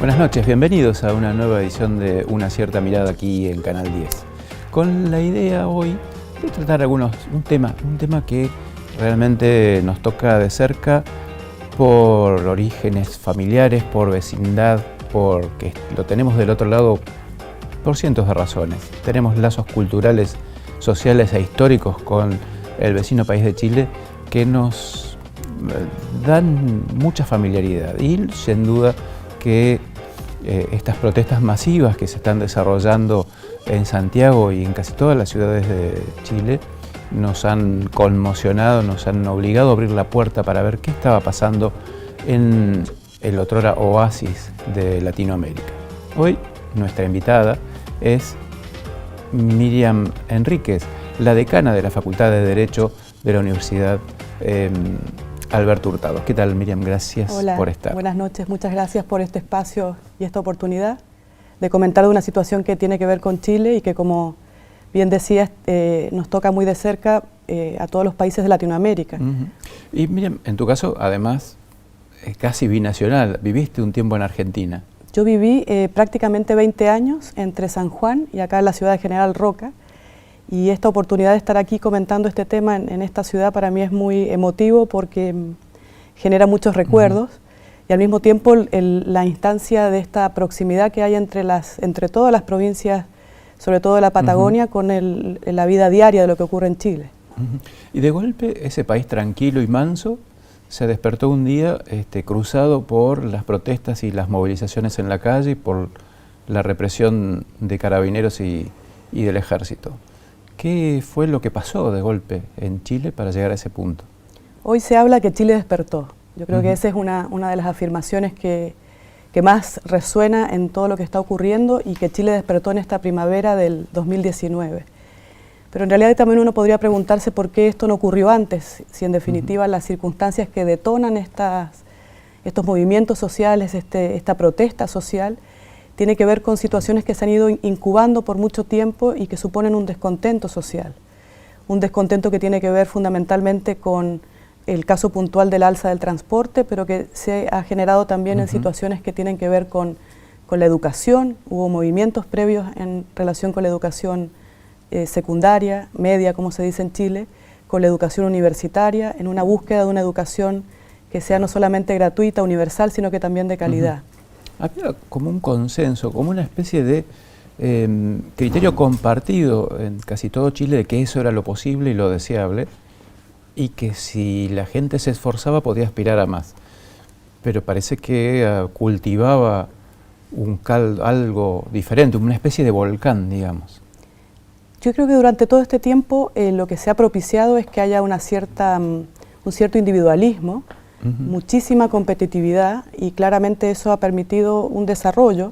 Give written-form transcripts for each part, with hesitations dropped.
Buenas noches, bienvenidos a una nueva edición de Una Cierta Mirada aquí en Canal 10. Con la idea hoy de tratar un tema que realmente nos toca de cerca por orígenes familiares, por vecindad, porque lo tenemos del otro lado por cientos de razones. Tenemos lazos culturales, sociales e históricos con el vecino país de Chile que nos dan mucha familiaridad y sin duda que estas protestas masivas que se están desarrollando en Santiago y en casi todas las ciudades de Chile nos han conmocionado, nos han obligado a abrir la puerta para ver qué estaba pasando en el otrora oasis de Latinoamérica. Hoy nuestra invitada es Miriam Enríquez, la decana de la Facultad de Derecho de la Universidad Alberto Hurtado. ¿Qué tal, Miriam? Gracias por estar. Buenas noches, muchas gracias por este espacio y esta oportunidad de comentar de una situación que tiene que ver con Chile y que, como bien decías, nos toca muy de cerca a todos los países de Latinoamérica. Y Miriam, en tu caso, además, casi binacional, viviste un tiempo en Argentina. Yo viví prácticamente 20 años entre San Juan y acá en la ciudad de General Roca, y esta oportunidad de estar aquí comentando este tema en esta ciudad para mí es muy emotivo porque genera muchos recuerdos y al mismo tiempo la instancia de esta proximidad que hay entre todas las provincias, sobre todo de la Patagonia, con la vida diaria de lo que ocurre en Chile. Y de golpe ese país tranquilo y manso se despertó un día cruzado por las protestas y las movilizaciones en la calle, por la represión de carabineros y del ejército. ¿Qué fue lo que pasó de golpe en Chile para llegar a ese punto? Hoy se habla que Chile despertó. Yo creo que esa es una de las afirmaciones que más resuena en todo lo que está ocurriendo, y que Chile despertó en esta primavera del 2019. Pero en realidad también uno podría preguntarse por qué esto no ocurrió antes, si en definitiva las circunstancias que detonan estos movimientos sociales, esta protesta social, tiene que ver con situaciones que se han ido incubando por mucho tiempo y que suponen un descontento social. Un descontento que tiene que ver fundamentalmente con el caso puntual del alza del transporte, pero que se ha generado también en situaciones que tienen que ver con la educación. Hubo movimientos previos en relación con la educación secundaria, media, como se dice en Chile, con la educación universitaria, en una búsqueda de una educación que sea no solamente gratuita, universal, sino que también de calidad. Había como un consenso, como una especie de criterio compartido en casi todo Chile de que eso era lo posible y lo deseable, y que si la gente se esforzaba podía aspirar a más. Pero parece que cultivaba algo diferente, una especie de volcán, digamos. Yo creo que durante todo este tiempo lo que se ha propiciado es que haya un cierto individualismo, muchísima competitividad, y claramente eso ha permitido un desarrollo,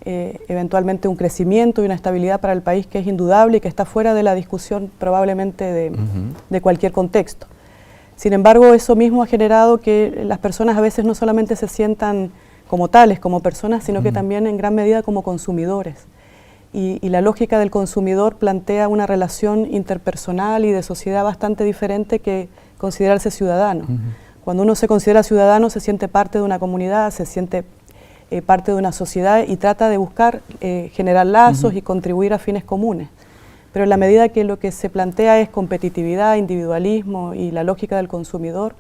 eventualmente un crecimiento y una estabilidad para el país que es indudable y que está fuera de la discusión probablemente de cualquier contexto. Sin embargo, eso mismo ha generado que las personas a veces no solamente se sientan como tales, como personas, sino que también en gran medida como consumidores. Y la lógica del consumidor plantea una relación interpersonal y de sociedad bastante diferente que considerarse ciudadano. Cuando uno se considera ciudadano, se siente parte de una comunidad, se siente parte de una sociedad y trata de buscar generar lazos y contribuir a fines comunes. Pero en la medida que lo que se plantea es competitividad, individualismo y la lógica del consumidor,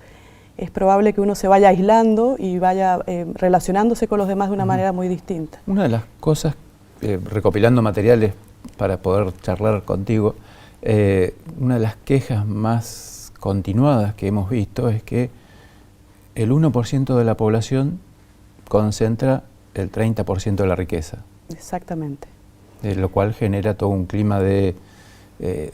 es probable que uno se vaya aislando y vaya relacionándose con los demás de una manera muy distinta. Una de las cosas, recopilando materiales para poder charlar contigo, una de las quejas más continuadas que hemos visto es que el 1% de la población concentra el 30% de la riqueza. Exactamente. Lo cual genera todo un clima de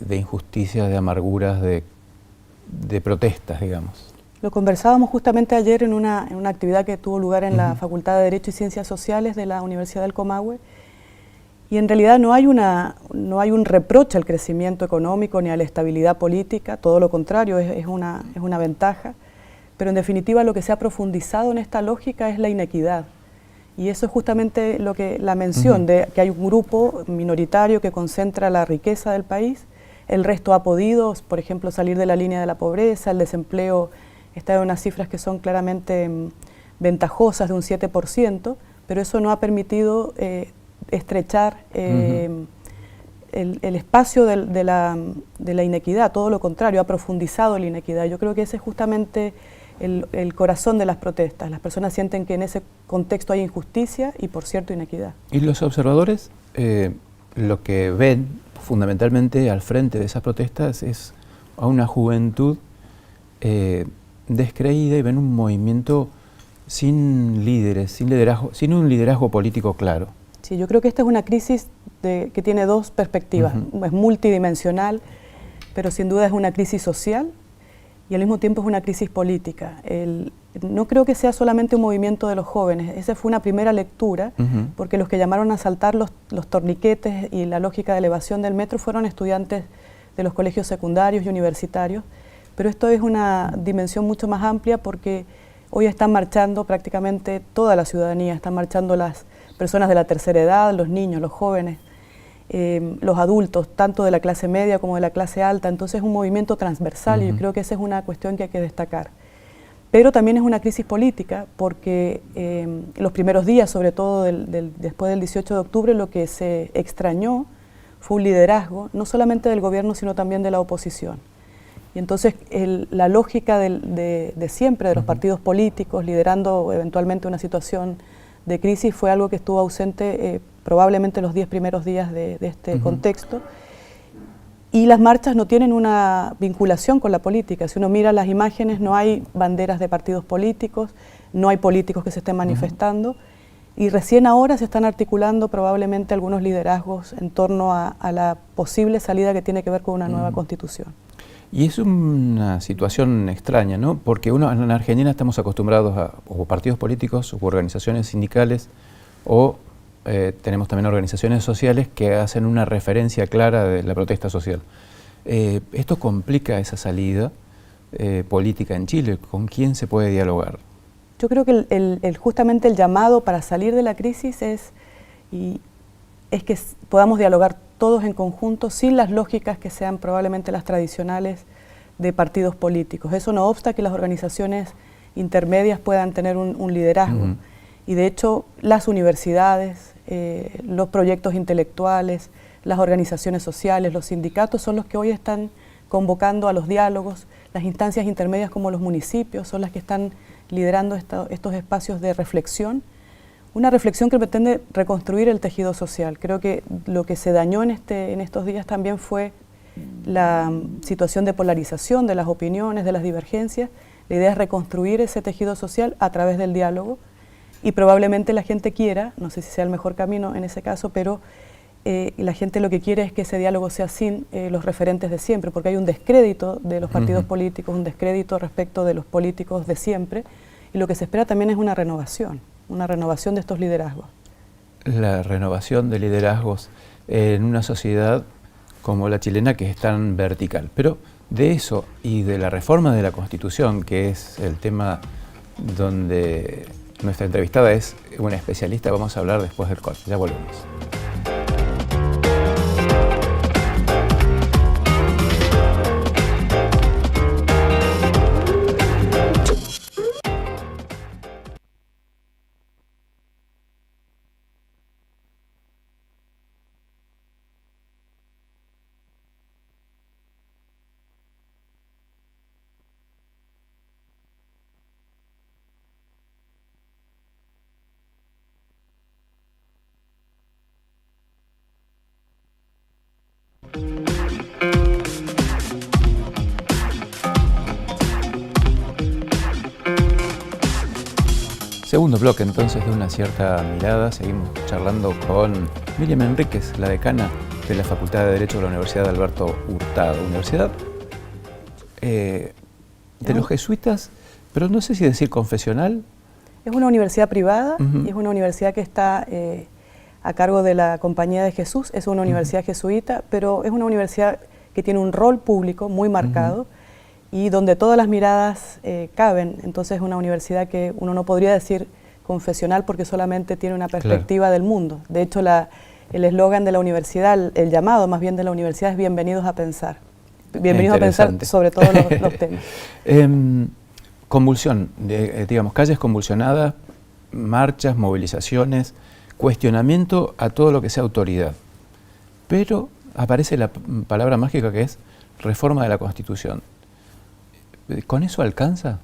injusticias, de amarguras, de protestas, digamos. Lo conversábamos justamente ayer en una actividad que tuvo lugar en la Facultad de Derecho y Ciencias Sociales de la Universidad del Comahue, y en realidad no hay un reproche al crecimiento económico ni a la estabilidad política, todo lo contrario, es una ventaja. Pero en definitiva lo que se ha profundizado en esta lógica es la inequidad. Y eso es justamente la mención de que hay un grupo minoritario que concentra la riqueza del país, el resto ha podido, por ejemplo, salir de la línea de la pobreza, el desempleo está en unas cifras que son claramente ventajosas de un 7%, pero eso no ha permitido estrechar el espacio de la inequidad, todo lo contrario, ha profundizado la inequidad. Yo creo que ese es justamente el corazón de las protestas. Las personas sienten que en ese contexto hay injusticia y, por cierto, inequidad. ¿Y los observadores lo que ven fundamentalmente al frente de esas protestas es a una juventud descreída, y ven un movimiento sin líderes, sin un liderazgo político claro? Sí, yo creo que esta es una crisis que tiene dos perspectivas. Es multidimensional, pero sin duda es una crisis social y al mismo tiempo es una crisis política. No creo que sea solamente un movimiento de los jóvenes, esa fue una primera lectura, porque los que llamaron a saltar los torniquetes y la lógica de elevación del metro fueron estudiantes de los colegios secundarios y universitarios, pero esto es una dimensión mucho más amplia porque hoy están marchando prácticamente toda la ciudadanía, están marchando las personas de la tercera edad, los niños, los jóvenes, los adultos, tanto de la clase media como de la clase alta. Entonces es un movimiento transversal y yo creo que esa es una cuestión que hay que destacar. Pero también es una crisis política porque los primeros días, sobre todo después del 18 de octubre, lo que se extrañó fue un liderazgo, no solamente del gobierno, sino también de la oposición. Y entonces la lógica de siempre, de los partidos políticos, liderando eventualmente una situación de crisis, fue algo que estuvo ausente probablemente los 10 primeros días de este contexto. Y las marchas no tienen una vinculación con la política. Si uno mira las imágenes, no hay banderas de partidos políticos, no hay políticos que se estén manifestando, y recién ahora se están articulando probablemente algunos liderazgos en torno a la posible salida que tiene que ver con una nueva constitución. Y es una situación extraña, ¿no? Porque en Argentina estamos acostumbrados a o partidos políticos o organizaciones sindicales o tenemos también organizaciones sociales que hacen una referencia clara de la protesta social. ¿Esto complica esa salida política en Chile? ¿Con quién se puede dialogar? Yo creo que justamente el llamado para salir de la crisis es que podamos dialogar todos en conjunto, sin las lógicas que sean probablemente las tradicionales de partidos políticos. Eso no obsta que las organizaciones intermedias puedan tener un liderazgo. Y de hecho, las universidades, los proyectos intelectuales, las organizaciones sociales, los sindicatos son los que hoy están convocando a los diálogos. Las instancias intermedias como los municipios son las que están liderando estos espacios de reflexión. Una reflexión que pretende reconstruir el tejido social. Creo que lo que se dañó en estos días también fue la situación de polarización de las opiniones, de las divergencias. La idea es reconstruir ese tejido social a través del diálogo y probablemente la gente quiera, no sé si sea el mejor camino en ese caso, pero la gente lo que quiere es que ese diálogo sea sin los referentes de siempre, porque hay un descrédito de los partidos políticos, un descrédito respecto de los políticos de siempre, y lo que se espera también es una renovación de estos liderazgos. La renovación de liderazgos en una sociedad como la chilena, que es tan vertical. Pero de eso y de la reforma de la Constitución, que es el tema donde nuestra entrevistada es una especialista, vamos a hablar después del corte. Ya volvemos. Segundo bloque entonces de Una Cierta Mirada. Seguimos charlando con Miriam Enríquez, la decana de la Facultad de Derecho de la Universidad de Alberto Hurtado. Universidad de los jesuitas, pero no sé si decir confesional. Es una universidad privada y es una universidad que está a cargo de la Compañía de Jesús. Es una universidad jesuita, pero es una universidad que tiene un rol público muy marcado y donde todas las miradas caben. Entonces es una universidad que uno no podría decir confesional porque solamente tiene una perspectiva del mundo. De hecho, el eslogan de la universidad, el llamado más bien de la universidad es bienvenidos a pensar. Bienvenidos a pensar sobre todos los temas. Convulsión, digamos, calles convulsionadas marchas, movilizaciones, cuestionamiento a todo lo que sea autoridad. Pero aparece la palabra mágica que es reforma de la Constitución. ¿Con eso alcanza?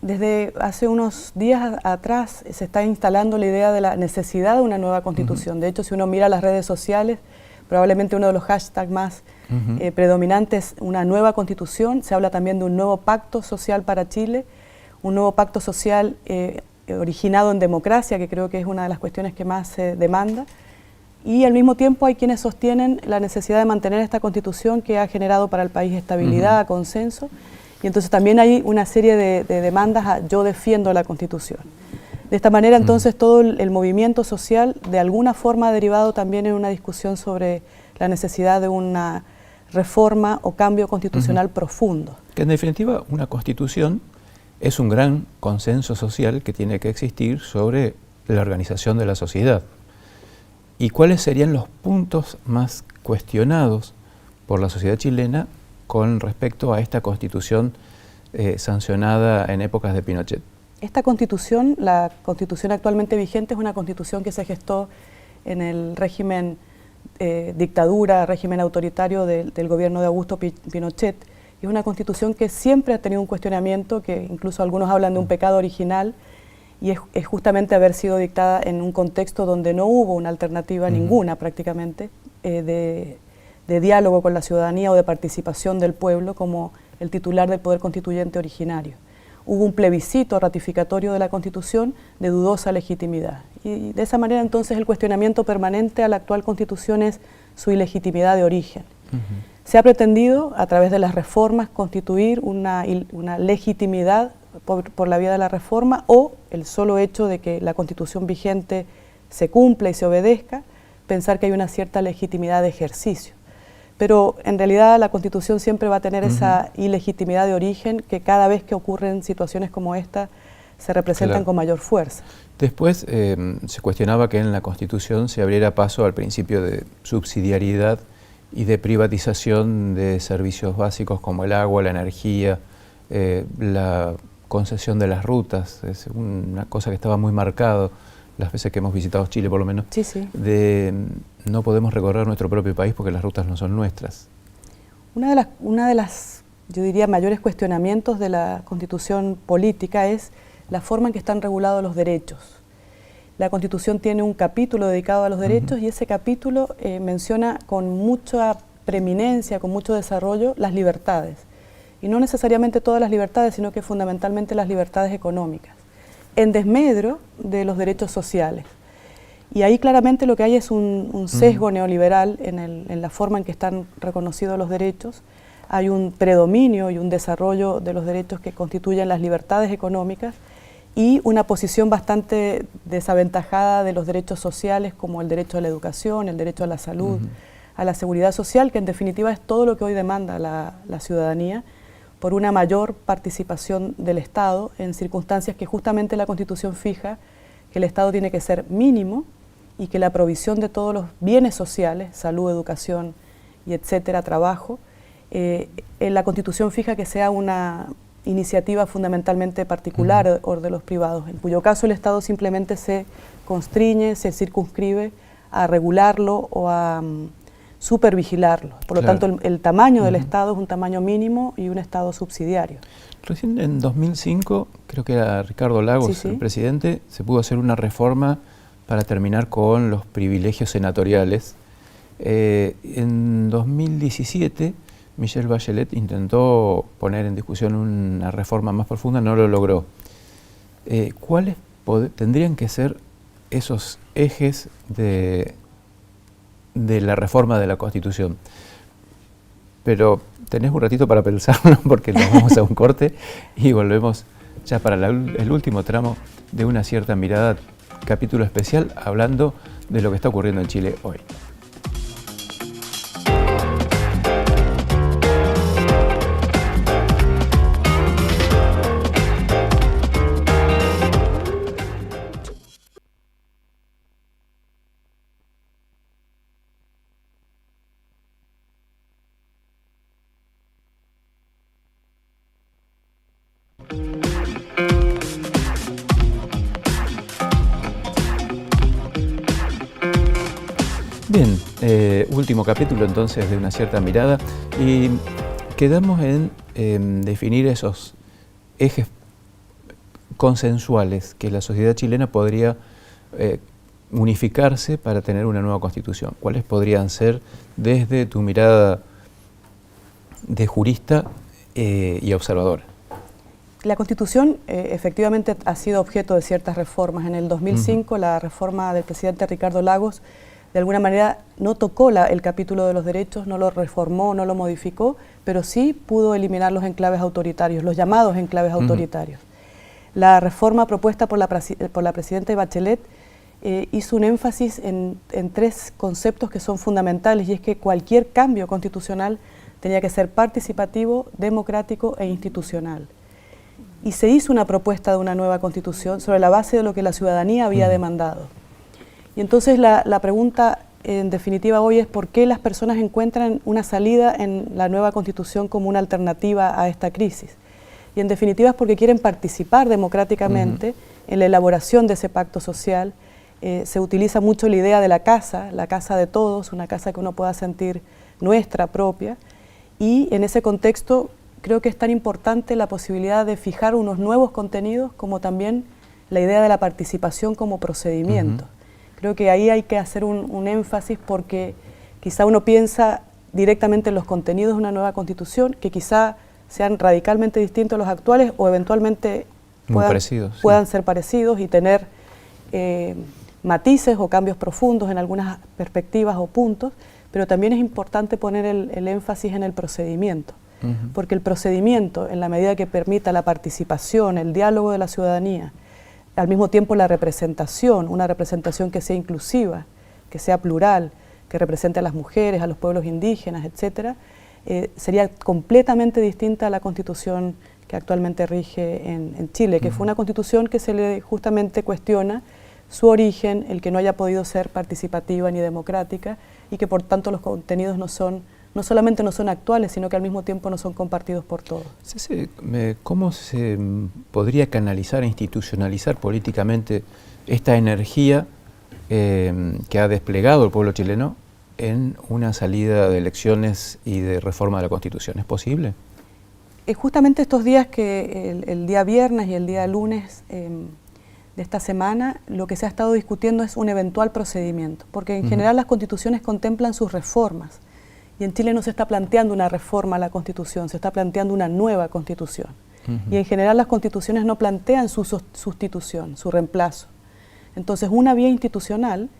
Desde hace unos días atrás se está instalando la idea de la necesidad de una nueva Constitución. De hecho, si uno mira las redes sociales, probablemente uno de los hashtags más predominantes es una nueva Constitución. Se habla también de un nuevo pacto social para Chile, un nuevo pacto social originado en democracia, que creo que es una de las cuestiones que más se demanda. Y al mismo tiempo hay quienes sostienen la necesidad de mantener esta Constitución que ha generado para el país estabilidad, consenso. Y entonces también hay una serie de demandas a yo defiendo la Constitución. De esta manera entonces todo el movimiento social de alguna forma ha derivado también en una discusión sobre la necesidad de una reforma o cambio constitucional profundo. Que en definitiva una Constitución es un gran consenso social que tiene que existir sobre la organización de la sociedad. ¿Y cuáles serían los puntos más cuestionados por la sociedad chilena con respecto a esta Constitución sancionada en épocas de Pinochet? Esta Constitución, la Constitución actualmente vigente, es una Constitución que se gestó en el régimen dictadura, régimen autoritario del gobierno de Augusto Pinochet. Es una Constitución que siempre ha tenido un cuestionamiento, que incluso algunos hablan de un pecado original, y es justamente haber sido dictada en un contexto donde no hubo una alternativa ninguna prácticamente de diálogo con la ciudadanía o de participación del pueblo como el titular del poder constituyente originario. Hubo un plebiscito ratificatorio de la Constitución de dudosa legitimidad. Y de esa manera entonces el cuestionamiento permanente a la actual Constitución es su ilegitimidad de origen. Se ha pretendido a través de las reformas constituir una legitimidad por la vía de la reforma o el solo hecho de que la Constitución vigente se cumpla y se obedezca, pensar que hay una cierta legitimidad de ejercicio. Pero en realidad la Constitución siempre va a tener esa ilegitimidad de origen que cada vez que ocurren situaciones como esta se representan con mayor fuerza. Después se cuestionaba que en la Constitución se abriera paso al principio de subsidiariedad y de privatización de servicios básicos como el agua, la energía, la concesión de las rutas. Es una cosa que estaba muy marcado las veces que hemos visitado Chile, por lo menos, de no podemos recorrer nuestro propio país porque las rutas no son nuestras. Una de las, yo diría, mayores cuestionamientos de la Constitución política es la forma en que están regulados los derechos. La Constitución tiene un capítulo dedicado a los derechos y ese capítulo menciona con mucha preeminencia, con mucho desarrollo, las libertades. Y no necesariamente todas las libertades, sino que fundamentalmente las libertades económicas, en desmedro de los derechos sociales. Y ahí claramente lo que hay es un sesgo neoliberal en la forma en que están reconocidos los derechos. Hay un predominio y un desarrollo de los derechos que constituyen las libertades económicas y una posición bastante desaventajada de los derechos sociales como el derecho a la educación, el derecho a la salud, a la seguridad social, que en definitiva es todo lo que hoy demanda la ciudadanía, por una mayor participación del Estado en circunstancias que justamente la Constitución fija que el Estado tiene que ser mínimo y que la provisión de todos los bienes sociales, salud, educación y etcétera, trabajo, la Constitución fija que sea una iniciativa fundamentalmente particular o de los privados, en cuyo caso el Estado simplemente se constriñe, se circunscribe a regularlo o a supervigilarlo. Por lo tanto, el tamaño del Estado es un tamaño mínimo y un Estado subsidiario. Recién en 2005, creo que era Ricardo Lagos, el presidente, se pudo hacer una reforma para terminar con los privilegios senatoriales. En 2017, Michelle Bachelet intentó poner en discusión una reforma más profunda, no lo logró. ¿Cuáles tendrían que ser esos ejes de la reforma de la Constitución? Pero tenés un ratito para pensarlo porque nos vamos a un corte y volvemos ya para el último tramo de Una cierta mirada, capítulo especial hablando de lo que está ocurriendo en Chile hoy. Bien, último capítulo entonces de Una cierta mirada y quedamos en definir esos ejes consensuales que la sociedad chilena podría unificarse para tener una nueva constitución. ¿Cuáles podrían ser desde tu mirada de jurista y observadora? La Constitución efectivamente ha sido objeto de ciertas reformas. En el 2005 la reforma del presidente Ricardo Lagos de alguna manera no tocó el capítulo de los derechos, no lo reformó, no lo modificó, pero sí pudo eliminar los enclaves autoritarios, los llamados enclaves autoritarios. La reforma propuesta por la presidenta Bachelet hizo un énfasis en tres conceptos que son fundamentales, y es que cualquier cambio constitucional tenía que ser participativo, democrático e institucional. Y se hizo una propuesta de una nueva constitución sobre la base de lo que la ciudadanía había demandado. Y entonces la pregunta en definitiva hoy es por qué las personas encuentran una salida en la nueva constitución como una alternativa a esta crisis. Y en definitiva es porque quieren participar democráticamente en la elaboración de ese pacto social. Se utiliza mucho la idea de la casa de todos, una casa que uno pueda sentir nuestra, propia. Y en ese contexto creo que es tan importante la posibilidad de fijar unos nuevos contenidos como también la idea de la participación como procedimiento. Creo que ahí hay que hacer un énfasis porque quizá uno piensa directamente en los contenidos de una nueva constitución que quizá sean radicalmente distintos a los actuales o eventualmente puedan ser parecidos y tener matices o cambios profundos en algunas perspectivas o puntos, pero también es importante poner el énfasis en el procedimiento. Porque el procedimiento, en la medida que permita la participación, el diálogo de la ciudadanía, al mismo tiempo la representación, una representación que sea inclusiva, que sea plural, que represente a las mujeres, a los pueblos indígenas, etcétera, sería completamente distinta a la constitución que actualmente rige en Chile, que fue una constitución que se le justamente cuestiona su origen, el que no haya podido ser participativa ni democrática y que por tanto los contenidos no solamente no son actuales, sino que al mismo tiempo no son compartidos por todos. ¿Cómo se podría canalizar e institucionalizar políticamente esta energía que ha desplegado el pueblo chileno en una salida de elecciones y de reforma de la Constitución? ¿Es posible? Justamente estos días, que el día viernes y el día lunes de esta semana, lo que se ha estado discutiendo es un eventual procedimiento, porque en general las constituciones contemplan sus reformas. Y en Chile no se está planteando una reforma a la Constitución, se está planteando una nueva Constitución. Y en general las constituciones no plantean su sustitución, su reemplazo. Entonces una vía institucional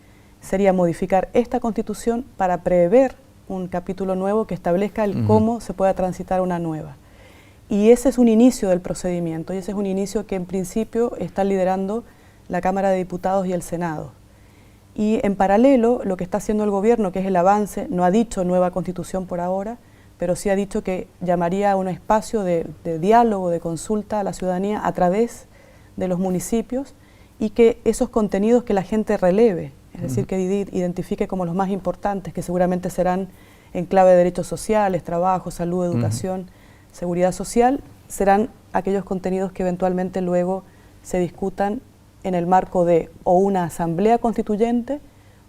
sería modificar esta Constitución para prever un capítulo nuevo que establezca el cómo se pueda transitar una nueva. Y ese es un inicio del procedimiento, y ese es un inicio que en principio está liderando la Cámara de Diputados y el Senado. Y en paralelo, lo que está haciendo el gobierno, que es el avance, no ha dicho nueva constitución por ahora, pero sí ha dicho que llamaría a un espacio de diálogo, de consulta a la ciudadanía a través de los municipios y que esos contenidos que la gente releve, es decir, que identifique como los más importantes, que seguramente serán en clave de derechos sociales, trabajo, salud, educación, seguridad social, serán aquellos contenidos que eventualmente luego se discutan en el marco de o una asamblea constituyente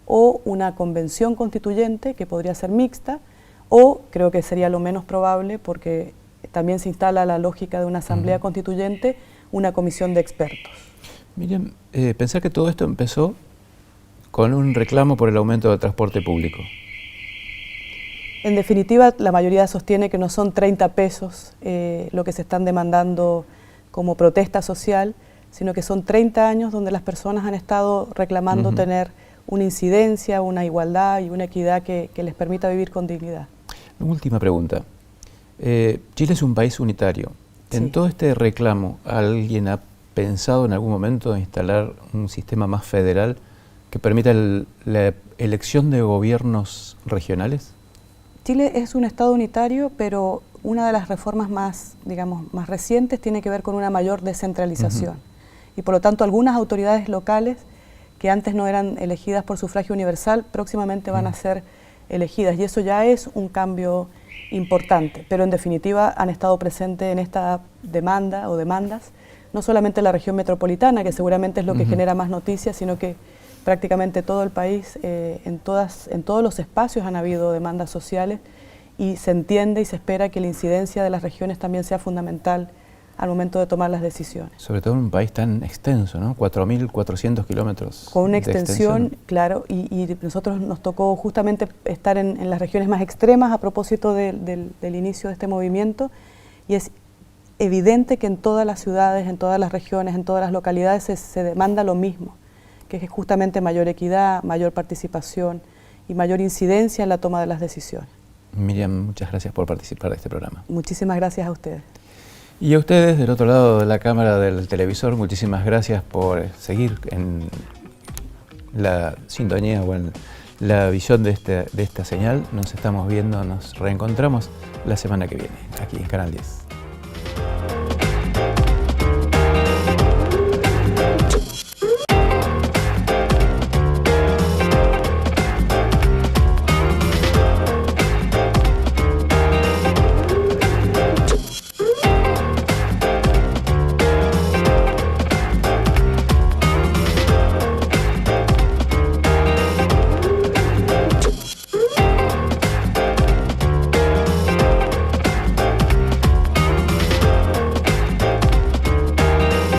o una convención constituyente que podría ser mixta, o creo que sería lo menos probable porque también se instala la lógica de una asamblea constituyente, una comisión de expertos. Miriam, pensar que todo esto empezó con un reclamo por el aumento del transporte público. En definitiva, la mayoría sostiene que no son 30 pesos lo que se están demandando como protesta social, sino que son 30 años donde las personas han estado reclamando tener una incidencia, una igualdad y una equidad que les permita vivir con dignidad. Última pregunta. Chile es un país unitario. Sí. En todo este reclamo, ¿alguien ha pensado en algún momento instalar un sistema más federal que permita la elección de gobiernos regionales? Chile es un Estado unitario, pero una de las reformas más recientes tiene que ver con una mayor descentralización. Y por lo tanto algunas autoridades locales que antes no eran elegidas por sufragio universal, próximamente van a ser elegidas, y eso ya es un cambio importante, pero en definitiva han estado presentes en esta demanda o demandas, no solamente la región metropolitana, que seguramente es lo que genera más noticias, sino que prácticamente todo el país, en todos los espacios han habido demandas sociales y se entiende y se espera que la incidencia de las regiones también sea fundamental al momento de tomar las decisiones. Sobre todo en un país tan extenso, ¿no? 4.400 kilómetros. Con una extensión, claro, y nosotros nos tocó justamente estar en las regiones más extremas a propósito del inicio de este movimiento, y es evidente que en todas las ciudades, en todas las regiones, en todas las localidades se demanda lo mismo, que es justamente mayor equidad, mayor participación y mayor incidencia en la toma de las decisiones. Miriam, muchas gracias por participar de este programa. Muchísimas gracias a ustedes. Y a ustedes del otro lado de la cámara del televisor, muchísimas gracias por seguir en la sintonía o en la visión de esta señal. Nos estamos viendo, nos reencontramos la semana que viene, aquí en Canal 10.